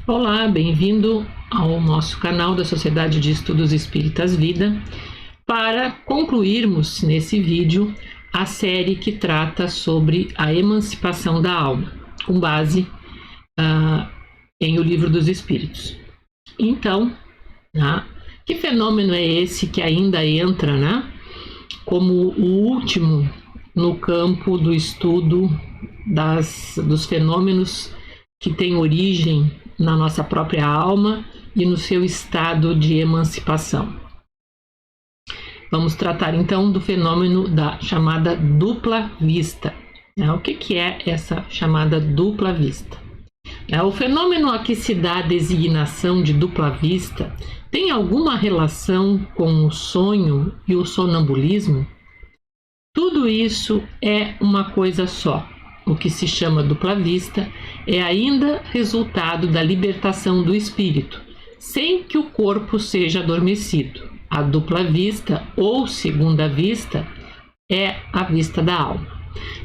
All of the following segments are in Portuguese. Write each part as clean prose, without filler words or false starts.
Olá, bem-vindo ao nosso canal da Sociedade de Estudos Espíritas Vida, para concluirmos nesse vídeo a série que trata sobre a emancipação da alma, com base em O Livro dos Espíritos. Então, que fenômeno é esse que ainda entra como o último no campo do estudo dos fenômenos que têm origem na nossa própria alma e no seu estado de emancipação? Vamos tratar então do fenômeno da chamada dupla vista. O que é essa chamada dupla vista? O fenômeno a que se dá a designação de dupla vista tem alguma relação com o sonho e o sonambulismo? Tudo isso é uma coisa só. O que se chama dupla vista é ainda resultado da libertação do espírito, sem que o corpo seja adormecido. A dupla vista, ou segunda vista, é a vista da alma.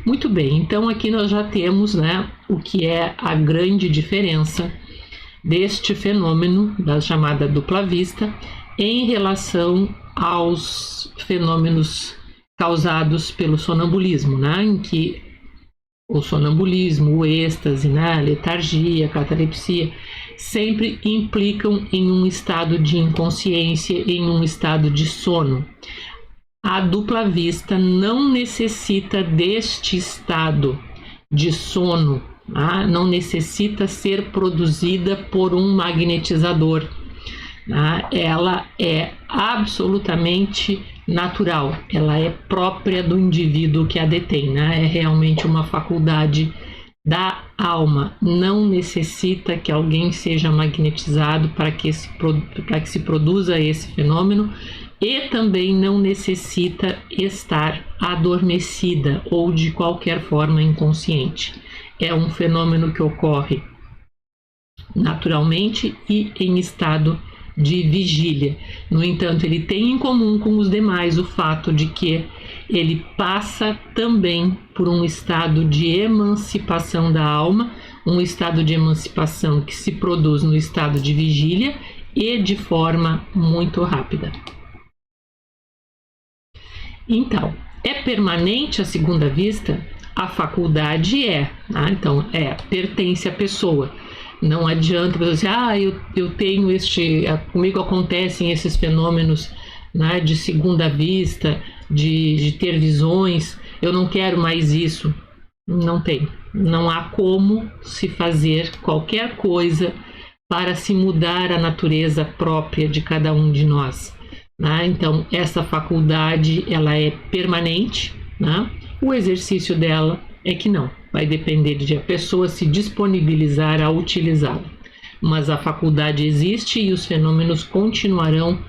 Muito bem, então aqui nós já temos o que é a grande diferença deste fenômeno da chamada dupla vista em relação aos fenômenos causados pelo sonambulismo, em que o sonambulismo, o êxtase, a letargia, a catalepsia, sempre implicam em um estado de inconsciência, em um estado de sono. A dupla vista não necessita deste estado de sono, não necessita ser produzida por um magnetizador. Ela é absolutamente natural, ela é própria do indivíduo que a detém, é realmente uma faculdade da alma, não necessita que alguém seja magnetizado para que se produza esse fenômeno, e também não necessita estar adormecida ou de qualquer forma inconsciente. É um fenômeno que ocorre naturalmente e em estado de vigília. No entanto, ele tem em comum com os demais o fato de que ele passa também por um estado de emancipação da alma, um estado de emancipação que se produz no estado de vigília e de forma muito rápida. Então, é permanente a segunda vista? A faculdade então pertence à pessoa. Não adianta você dizer, eu tenho comigo acontecem esses fenômenos de segunda vista, de ter visões, eu não quero mais isso. Não tem. Não há como se fazer qualquer coisa para se mudar a natureza própria de cada um de nós. Então, essa faculdade, ela é permanente, O exercício dela é que não. Vai depender de a pessoa se disponibilizar a utilizá-la. Mas a faculdade existe e os fenômenos continuarão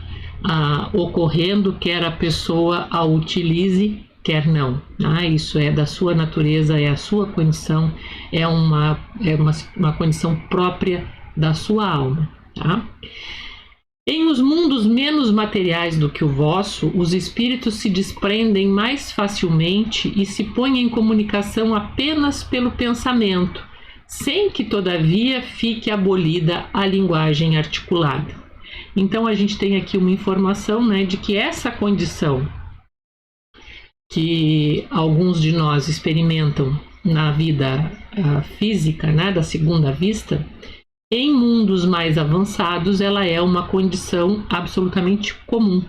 ocorrendo, quer a pessoa a utilize, quer não. Isso é da sua natureza, é a sua condição, é uma condição própria da sua alma. Em os mundos menos materiais do que o vosso, os espíritos se desprendem mais facilmente e se põem em comunicação apenas pelo pensamento, sem que, todavia, fique abolida a linguagem articulada. Então, a gente tem aqui uma informação de que essa condição que alguns de nós experimentam na vida física, da segunda vista, em mundos mais avançados, ela é uma condição absolutamente comum.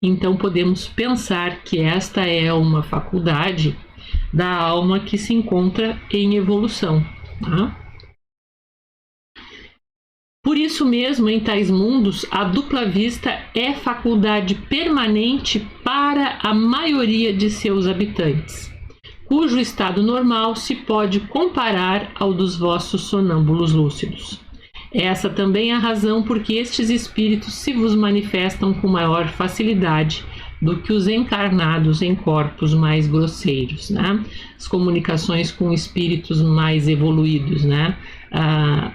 Então, podemos pensar que esta é uma faculdade da alma que se encontra em evolução. Por isso mesmo, em tais mundos, a dupla vista é faculdade permanente para a maioria de seus habitantes, cujo estado normal se pode comparar ao dos vossos sonâmbulos lúcidos. Essa também é a razão por que estes espíritos se vos manifestam com maior facilidade do que os encarnados em corpos mais grosseiros, As comunicações com espíritos mais evoluídos,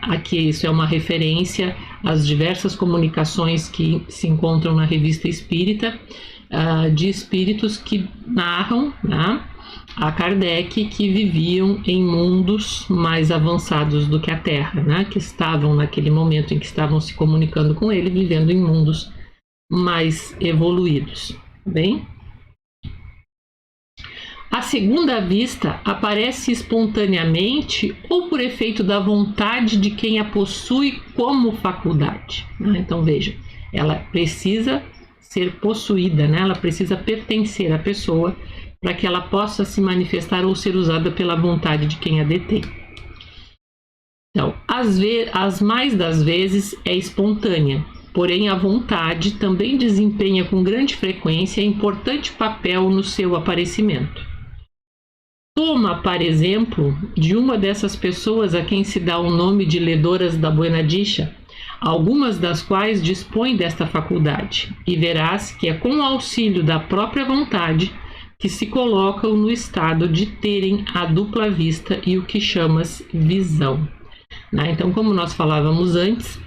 Aqui isso é uma referência às diversas comunicações que se encontram na Revista Espírita, de espíritos que narram, a Kardec que viviam em mundos mais avançados do que a Terra, né? Que estavam naquele momento em que estavam se comunicando com ele, vivendo em mundos mais evoluídos, bem? A segunda vista aparece espontaneamente ou por efeito da vontade de quem a possui como faculdade, né? Então veja, ela precisa ser possuída, né? Ela precisa pertencer à pessoa para que ela possa se manifestar ou ser usada pela vontade de quem a detém. Então, as mais das vezes é espontânea, porém a vontade também desempenha com grande frequência importante papel no seu aparecimento. Toma, por exemplo, de uma dessas pessoas a quem se dá o nome de ledoras da Buena Dicha, algumas das quais dispõem desta faculdade, e verás que é com o auxílio da própria vontade que se colocam no estado de terem a dupla vista e o que chamas visão. Então, como nós falávamos antes,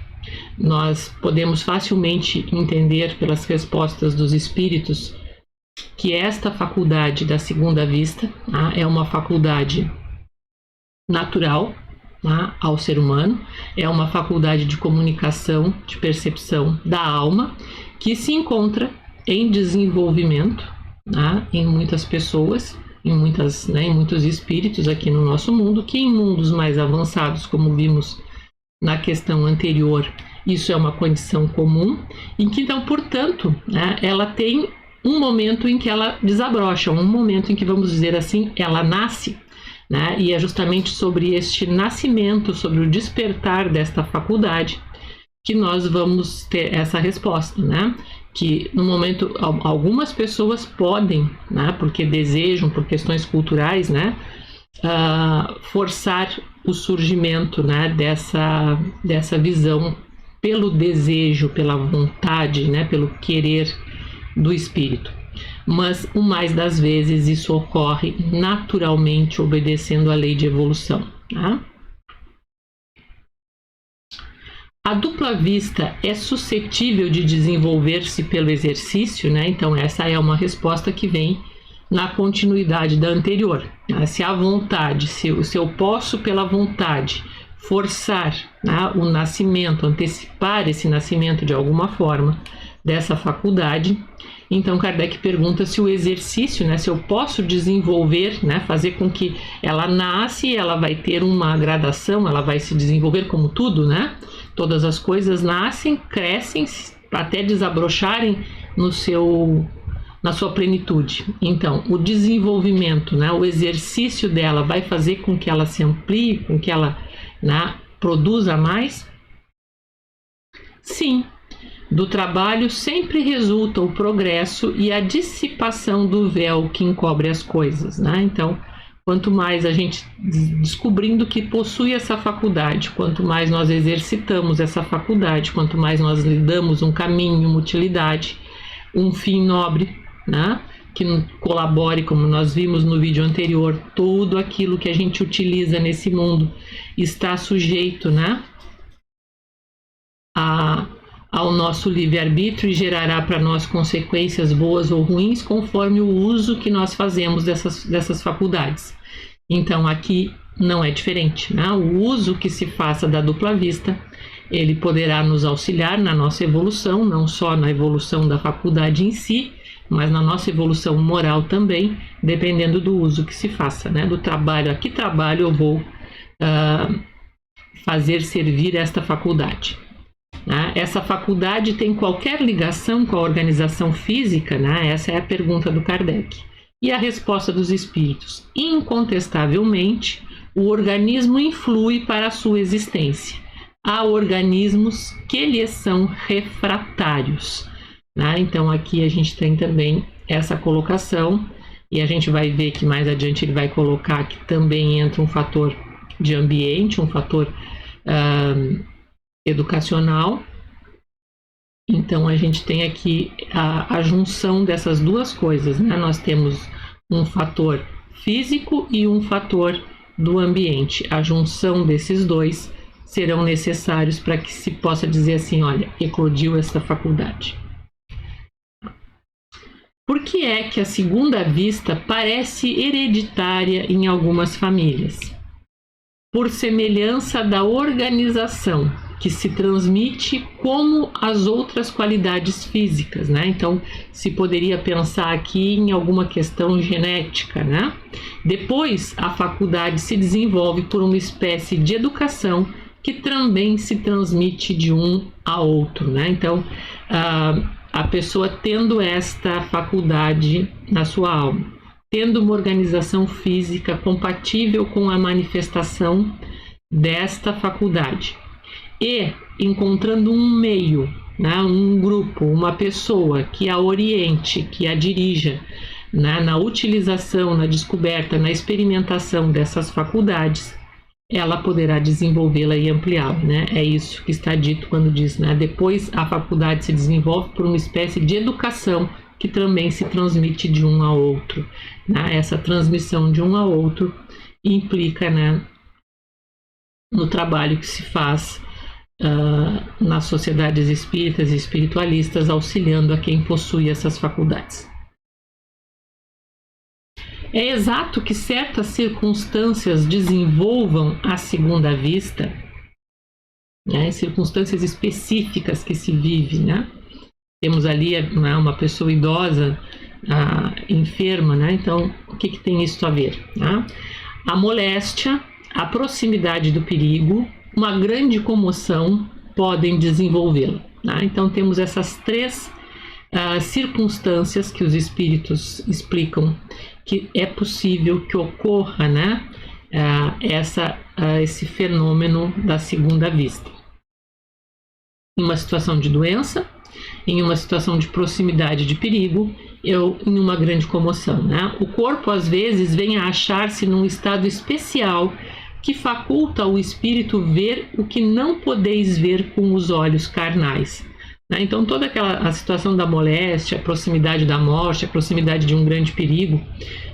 nós podemos facilmente entender pelas respostas dos espíritos que esta faculdade da segunda vista é uma faculdade natural ao ser humano, é uma faculdade de comunicação, de percepção da alma, que se encontra em desenvolvimento em muitas pessoas, em muitos espíritos aqui no nosso mundo, que em mundos mais avançados, como vimos na questão anterior, isso é uma condição comum, e que então, portanto, ela tem um momento em que ela desabrocha, um momento em que, vamos dizer assim, ela nasce, e é justamente sobre este nascimento, sobre o despertar desta faculdade, que nós vamos ter essa resposta, que no momento algumas pessoas podem, porque desejam, por questões culturais, forçar o surgimento dessa visão pelo desejo, pela vontade, pelo querer do espírito. Mas o mais das vezes isso ocorre naturalmente, obedecendo à lei de evolução. A dupla vista é suscetível de desenvolver-se pelo exercício, Então essa é uma resposta que vem na continuidade da anterior. Se a vontade, se eu posso pela vontade forçar o nascimento, antecipar esse nascimento de alguma forma dessa faculdade, então Kardec pergunta se o exercício, se eu posso desenvolver, fazer com que ela nasce, ela vai ter uma gradação, ela vai se desenvolver como tudo, Todas as coisas nascem, crescem, até desabrocharem na sua plenitude. Então, o desenvolvimento, o exercício dela vai fazer com que ela se amplie, com que ela produza mais? Sim. Do trabalho sempre resulta o progresso e a dissipação do véu que encobre as coisas, Então, quanto mais a gente descobrindo que possui essa faculdade, quanto mais nós exercitamos essa faculdade, quanto mais nós lhe damos um caminho, uma utilidade, um fim nobre, que colabore, como nós vimos no vídeo anterior, tudo aquilo que a gente utiliza nesse mundo está sujeito, ao nosso livre-arbítrio e gerará para nós consequências boas ou ruins conforme o uso que nós fazemos dessas faculdades. Então aqui não é diferente, O uso que se faça da dupla vista, ele poderá nos auxiliar na nossa evolução, não só na evolução da faculdade em si, mas na nossa evolução moral também, dependendo do uso que se faça, do trabalho. A que trabalho eu vou fazer servir esta faculdade? Essa faculdade tem qualquer ligação com a organização física? Essa é a pergunta do Kardec. E a resposta dos espíritos: incontestavelmente, o organismo influi para a sua existência. Há organismos que lhes são refratários. Então aqui a gente tem também essa colocação, e a gente vai ver que mais adiante ele vai colocar que também entra um fator de ambiente, um fator educacional. Então a gente tem aqui a junção dessas duas coisas, Nós temos um fator físico e um fator do ambiente. A junção desses dois serão necessários para que se possa dizer assim, olha, eclodiu esta faculdade. Por que é que a segunda vista parece hereditária em algumas famílias? Por semelhança da organização, que se transmite como as outras qualidades físicas, né? Então, se poderia pensar aqui em alguma questão genética, né? Depois, a faculdade se desenvolve por uma espécie de educação que também se transmite de um a outro, né? Então, a pessoa tendo esta faculdade na sua alma, tendo uma organização física compatível com a manifestação desta faculdade e encontrando um meio, né, um grupo, uma pessoa que a oriente, que a dirija, né, na utilização, na descoberta, na experimentação dessas faculdades, ela poderá desenvolvê-la e ampliá-la, né? É isso que está dito quando diz, né? Depois a faculdade se desenvolve por uma espécie de educação que também se transmite de um a outro, né? Essa transmissão de um a outro implica, né, no trabalho que se faz nas sociedades espíritas e espiritualistas, auxiliando a quem possui essas faculdades. É exato que certas circunstâncias desenvolvam a segunda vista, né? Circunstâncias específicas que se vive, né? Temos ali, né, uma pessoa idosa, enferma, né? Então, o que tem isso a ver, né? A moléstia, a proximidade do perigo, uma grande comoção podem desenvolvê-la, né? Então, temos essas três circunstâncias que os espíritos explicam que é possível que ocorra, né, esse fenômeno da segunda vista. Em uma situação de doença, em uma situação de proximidade de perigo, ou em uma grande comoção, né? O corpo, às vezes, vem a achar-se num estado especial que faculta ao espírito ver o que não podeis ver com os olhos carnais. Então, toda a situação da moléstia, a proximidade da morte, a proximidade de um grande perigo,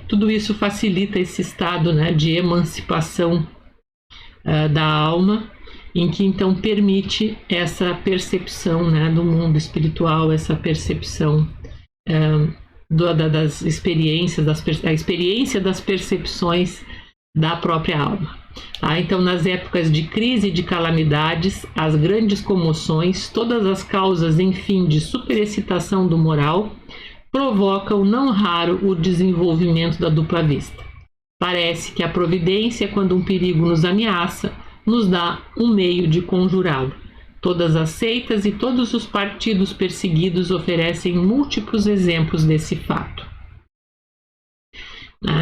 tudo isso facilita esse estado, né, de emancipação da alma, em que então permite essa percepção, né, do mundo espiritual, essa percepção das experiências, a experiência das percepções da própria alma. Então, nas épocas de crise e de calamidades, as grandes comoções, todas as causas, enfim, de superexcitação do moral, provocam não raro o desenvolvimento da dupla vista. Parece que a providência, quando um perigo nos ameaça, nos dá um meio de conjurá-lo. Todas as seitas e todos os partidos perseguidos oferecem múltiplos exemplos desse fato.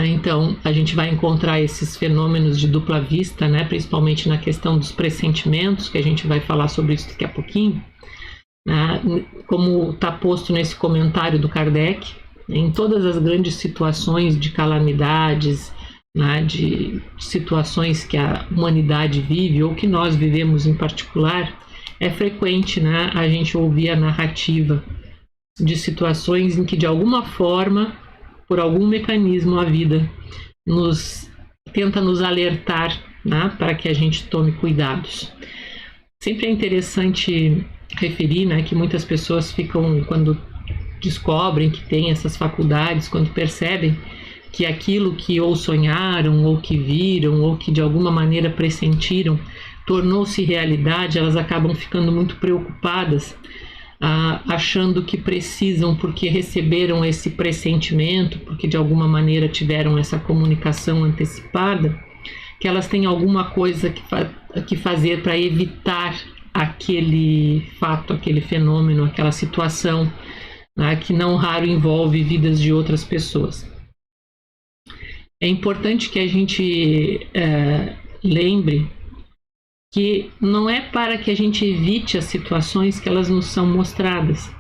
Então, a gente vai encontrar esses fenômenos de dupla vista, né, principalmente na questão dos pressentimentos, que a gente vai falar sobre isso daqui a pouquinho, como está posto nesse comentário do Kardec, em todas as grandes situações de calamidades, né, de situações que a humanidade vive, ou que nós vivemos em particular, é frequente, né, a gente ouvir a narrativa de situações em que, de alguma forma, por algum mecanismo, a vida tenta nos alertar, né, para que a gente tome cuidados. Sempre é interessante referir, né, que muitas pessoas ficam, quando descobrem que têm essas faculdades, quando percebem que aquilo que ou sonharam, ou que viram, ou que de alguma maneira pressentiram, tornou-se realidade, elas acabam ficando muito preocupadas, achando que precisam, porque receberam esse pressentimento, porque de alguma maneira tiveram essa comunicação antecipada, que elas têm alguma coisa que fazer para evitar aquele fato, aquele fenômeno, aquela situação, né, que não raro envolve vidas de outras pessoas. É importante que a gente lembre que não é para que a gente evite as situações que elas nos são mostradas,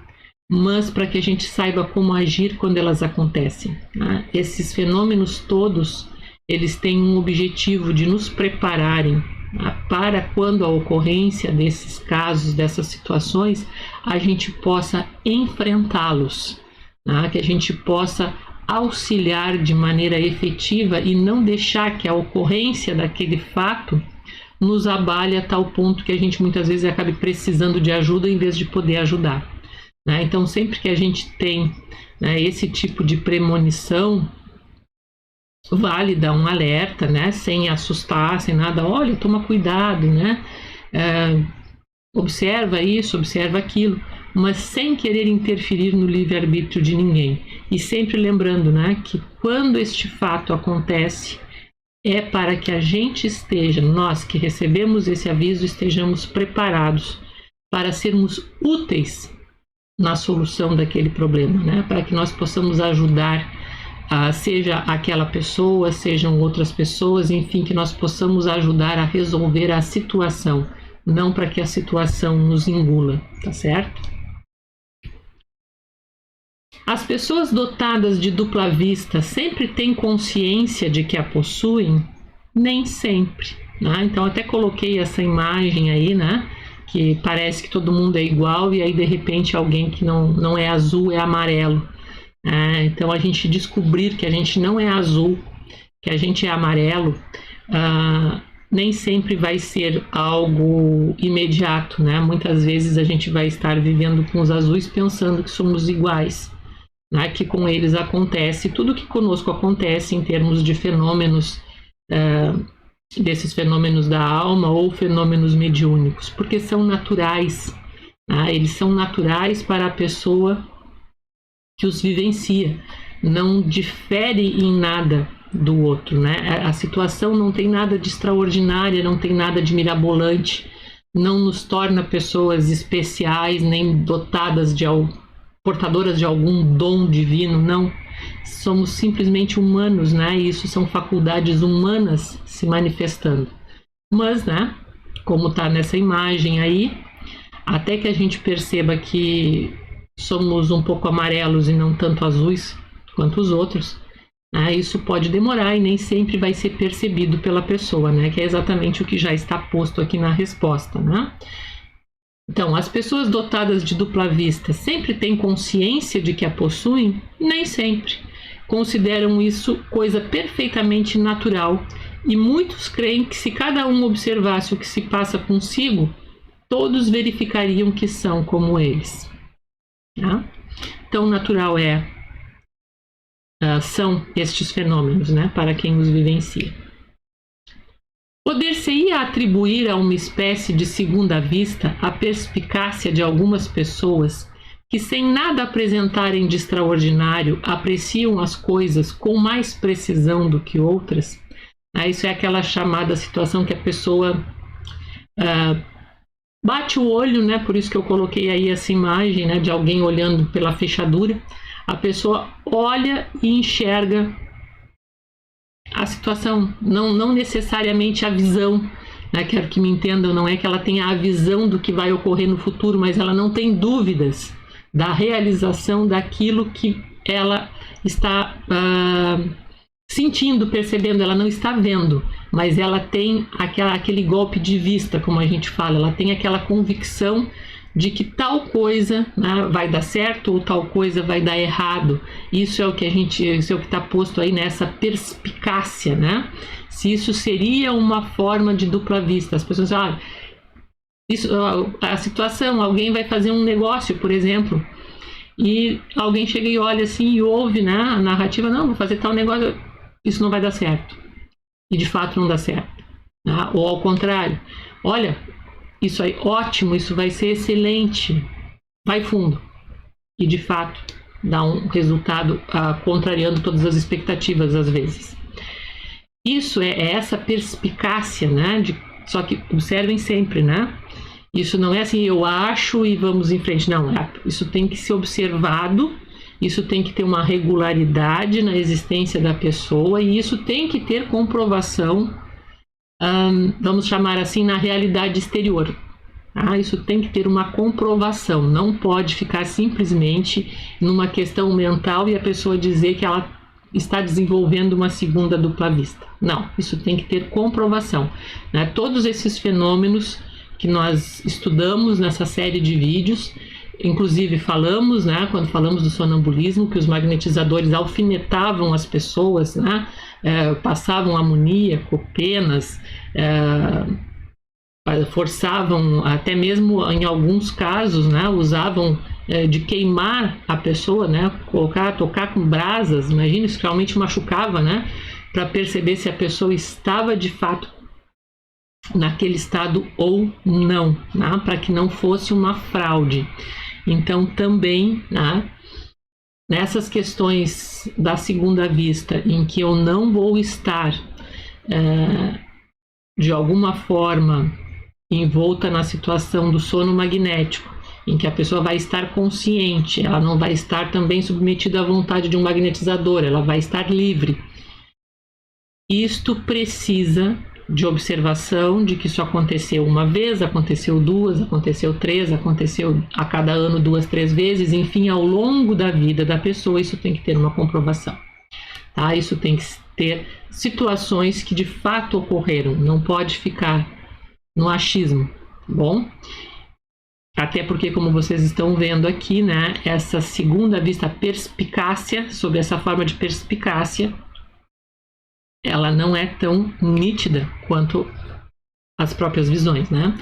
mas para que a gente saiba como agir quando elas acontecem, né? Esses fenômenos todos, eles têm um objetivo de nos prepararem, né, para quando a ocorrência desses casos, dessas situações, a gente possa enfrentá-los, né? Que a gente possa auxiliar de maneira efetiva e não deixar que a ocorrência daquele fato nos abale a tal ponto que a gente muitas vezes acabe precisando de ajuda em vez de poder ajudar. né? Então, sempre que a gente tem, né, esse tipo de premonição, vale dar um alerta, né? Sem assustar, sem nada. Olha, toma cuidado, né? Observa isso, observa aquilo, mas sem querer interferir no livre-arbítrio de ninguém. E sempre lembrando, né, que quando este fato acontece, é para que a gente esteja, nós que recebemos esse aviso, estejamos preparados para sermos úteis na solução daquele problema, né? Para que nós possamos ajudar, seja aquela pessoa, sejam outras pessoas, enfim, que nós possamos ajudar a resolver a situação, não para que a situação nos engula, tá certo? As pessoas dotadas de dupla vista sempre têm consciência de que a possuem? Nem sempre, né? Então, até coloquei essa imagem aí, né? Que parece que todo mundo é igual e aí, de repente, alguém que não é azul é amarelo. Então, a gente descobrir que a gente não é azul, que a gente é amarelo, nem sempre vai ser algo imediato, né? Muitas vezes a gente vai estar vivendo com os azuis pensando que somos iguais, né? Que com eles acontece tudo que conosco acontece em termos de fenômenos, desses fenômenos da alma ou fenômenos mediúnicos, porque são naturais, né? Eles são naturais para a pessoa que os vivencia, não difere em nada do outro, né? A situação não tem nada de extraordinária, não tem nada de mirabolante, não nos torna pessoas especiais, nem dotadas de portadoras de algum dom divino, não. Somos simplesmente humanos, né? E isso são faculdades humanas se manifestando. Mas, né? Como está nessa imagem aí, até que a gente perceba que somos um pouco amarelos e não tanto azuis quanto os outros, isso pode demorar e nem sempre vai ser percebido pela pessoa, né? Que é exatamente o que já está posto aqui na resposta, né? Então, as pessoas dotadas de dupla vista sempre têm consciência de que a possuem? Nem sempre. Consideram isso coisa perfeitamente natural e muitos creem que se cada um observasse o que se passa consigo, todos verificariam que são como eles. Tá? Tão natural são estes fenômenos, né, para quem os vivencia. Poder-se-ia atribuir a uma espécie de segunda vista a perspicácia de algumas pessoas que, sem nada apresentarem de extraordinário, apreciam as coisas com mais precisão do que outras? Isso é aquela chamada situação que a pessoa bate o olho, né? Por isso que eu coloquei aí essa imagem, né, de alguém olhando pela fechadura. A pessoa olha e enxerga a situação, não necessariamente a visão, né? Quero que me entendam, não é que ela tenha a visão do que vai ocorrer no futuro, mas ela não tem dúvidas da realização daquilo que ela está sentindo, percebendo. Ela não está vendo, mas ela tem aquele golpe de vista, como a gente fala, ela tem aquela convicção de que tal coisa, né, vai dar certo ou tal coisa vai dar errado. Isso é o que isso é o que está posto aí nessa perspicácia, né? Se isso seria uma forma de dupla vista. As pessoas falam, a situação, alguém vai fazer um negócio, por exemplo, e alguém chega e olha assim e ouve, né, a narrativa, não, vou fazer tal negócio, isso não vai dar certo. E de fato não dá certo. Né? Ou ao contrário, olha, isso aí, ótimo, isso vai ser excelente, vai fundo. E de fato dá um resultado contrariando todas as expectativas às vezes. Isso é essa perspicácia, né? Só que observem sempre, né? Isso não é assim, eu acho e vamos em frente. Não, isso tem que ser observado, isso tem que ter uma regularidade na existência da pessoa e isso tem que ter comprovação, vamos chamar assim, na realidade exterior. Isso tem que ter uma comprovação, não pode ficar simplesmente numa questão mental e a pessoa dizer que ela está desenvolvendo uma segunda dupla vista. Não, isso tem que ter comprovação. Né? Todos esses fenômenos que nós estudamos nessa série de vídeos, inclusive falamos, né, quando falamos do sonambulismo, que os magnetizadores alfinetavam as pessoas, né, passavam amoníaco, penas, forçavam, até mesmo em alguns casos, né, usavam de queimar a pessoa, né? Tocar com brasas, imagina, isso realmente machucava, né? Para perceber se a pessoa estava de fato naquele estado ou não, né? Para que não fosse uma fraude. Então também, né, nessas questões da segunda vista, em que eu não vou estar de alguma forma envolta na situação do sono magnético, em que a pessoa vai estar consciente, ela não vai estar também submetida à vontade de um magnetizador, ela vai estar livre. Isto precisa de observação, de que isso aconteceu uma vez, aconteceu duas, aconteceu três, aconteceu a cada ano 2, 3 vezes, enfim, ao longo da vida da pessoa, isso tem que ter uma comprovação. Tá? Isso tem que ter situações que de fato ocorreram, não pode ficar no achismo, bom? Até porque, como vocês estão vendo aqui, né, essa segunda vista, perspicácia, sobre essa forma de perspicácia, ela não é tão nítida quanto as próprias visões, né?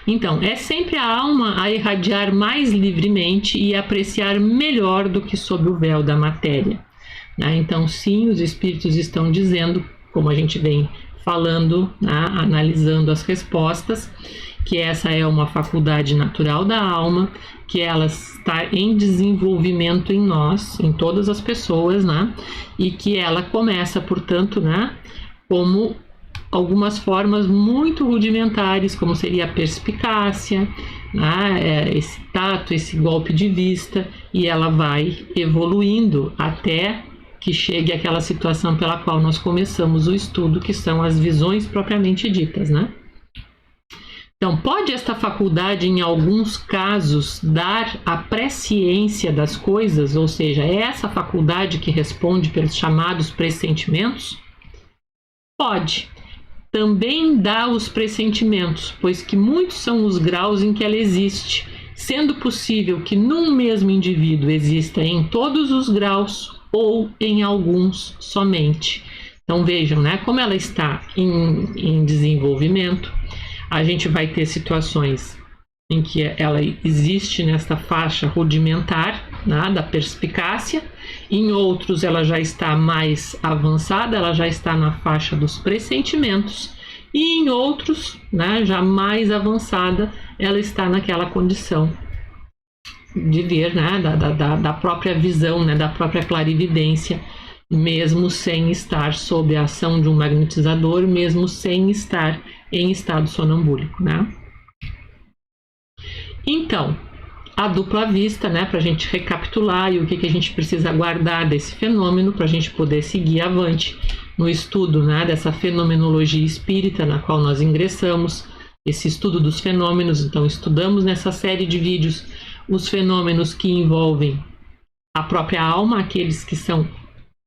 Então, é sempre a alma a irradiar mais livremente e apreciar melhor do que sob o véu da matéria, né? Então, sim, os espíritos estão dizendo, como a gente vem falando, né, analisando as respostas, que essa é uma faculdade natural da alma, que ela está em desenvolvimento em nós, em todas as pessoas, né? E que ela começa, portanto, né, como algumas formas muito rudimentares, como seria a perspicácia, né, esse tato, esse golpe de vista, e ela vai evoluindo até que chegue àquela situação pela qual nós começamos o estudo, que são as visões propriamente ditas, né? Então, pode esta faculdade, em alguns casos, dar a presciência das coisas, ou seja, é essa faculdade que responde pelos chamados pressentimentos? Pode. Também dá os pressentimentos, pois que muitos são os graus em que ela existe, sendo possível que num mesmo indivíduo exista em todos os graus ou em alguns somente. Então, vejam, né, como ela está em desenvolvimento. A gente vai ter situações em que ela existe nesta faixa rudimentar, né, da perspicácia, em outros ela já está mais avançada, ela já está na faixa dos pressentimentos, e em outros, né, já mais avançada, ela está naquela condição de ver, né, da própria visão, né, da própria clarividência, mesmo sem estar sob a ação de um magnetizador, mesmo sem estar em estado sonambúlico, né? Então, a dupla vista, né, para a gente recapitular e o que a gente precisa guardar desse fenômeno para a gente poder seguir avante no estudo, né, dessa fenomenologia espírita na qual nós ingressamos, esse estudo dos fenômenos. Então, estudamos nessa série de vídeos os fenômenos que envolvem a própria alma, aqueles que são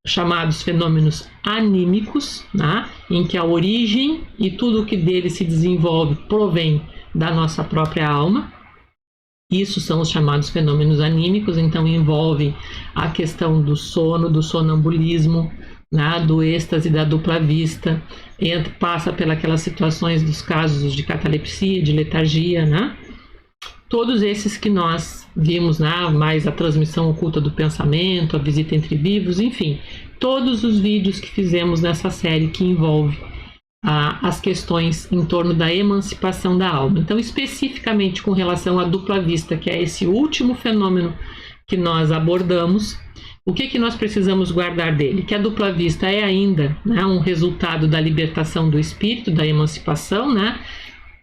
chamados fenômenos anímicos, né, em que a origem e tudo o que dele se desenvolve provém da nossa própria alma. Isso são os chamados fenômenos anímicos, então envolvem a questão do sono, do sonambulismo, né, do êxtase, da dupla vista, passa pelas situações dos casos de catalepsia, de letargia, né? Todos esses que nós vimos, né, mais a transmissão oculta do pensamento, a visita entre vivos, enfim, todos os vídeos que fizemos nessa série que envolve as questões em torno da emancipação da alma. Então, especificamente com relação à dupla vista, que é esse último fenômeno que nós abordamos, o que nós precisamos guardar dele? Que a dupla vista é ainda, né, um resultado da libertação do espírito, da emancipação, né,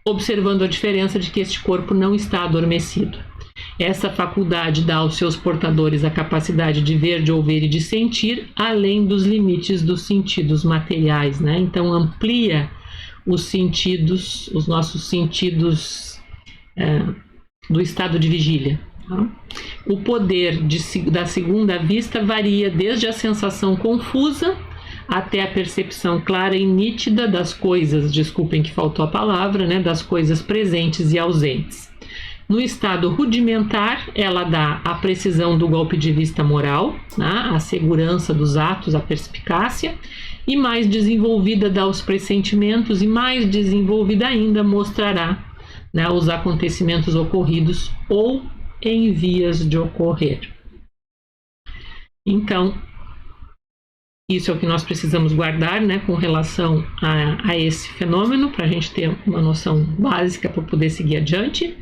observando a diferença de que este corpo não está adormecido. Essa faculdade dá aos seus portadores a capacidade de ver, de ouvir e de sentir, além dos limites dos sentidos materiais, né? Então, amplia os sentidos, os nossos sentidos do estado de vigília. Tá? O poder da segunda vista varia desde a sensação confusa até a percepção clara e nítida das coisas, desculpem que faltou a palavra, né? Das coisas presentes e ausentes. No estado rudimentar, ela dá a precisão do golpe de vista moral, né, a segurança dos atos, a perspicácia, e mais desenvolvida dá os pressentimentos, e mais desenvolvida ainda mostrará, né, os acontecimentos ocorridos ou em vias de ocorrer. Então, isso é o que nós precisamos guardar, né, com relação a esse fenômeno, para a gente ter uma noção básica para poder seguir adiante.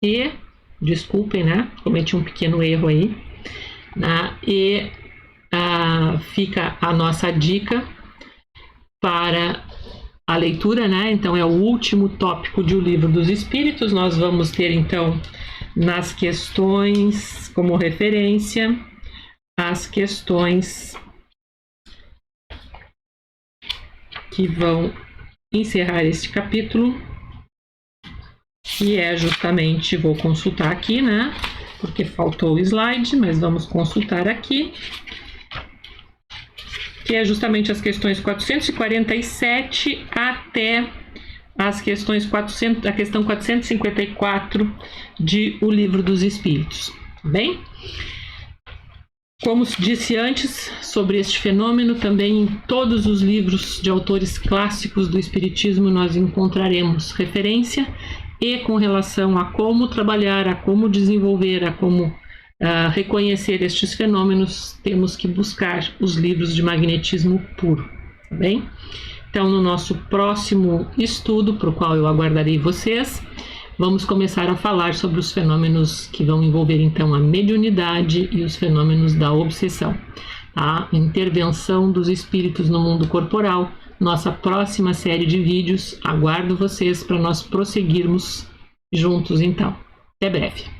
E, desculpem, né, cometi um pequeno erro aí, né, e fica a nossa dica para a leitura, né, então é o último tópico de O Livro dos Espíritos. Nós vamos ter, então, nas questões, como referência, as questões que vão encerrar este capítulo, que é justamente, vou consultar aqui, né, porque faltou o slide, mas vamos consultar aqui, que é justamente as questões 447 até as questões a questão 454 de O Livro dos Espíritos, tá bem? Como disse antes, sobre este fenômeno, também em todos os livros de autores clássicos do Espiritismo nós encontraremos referência, e com relação a como trabalhar, a como desenvolver, a como reconhecer estes fenômenos, temos que buscar os livros de magnetismo puro, tá bem? Então, no nosso próximo estudo, para o qual eu aguardarei vocês, vamos começar a falar sobre os fenômenos que vão envolver, então, a mediunidade e os fenômenos da obsessão. A intervenção dos espíritos no mundo corporal, nossa próxima série de vídeos. Aguardo vocês para nós prosseguirmos juntos, então. Até breve.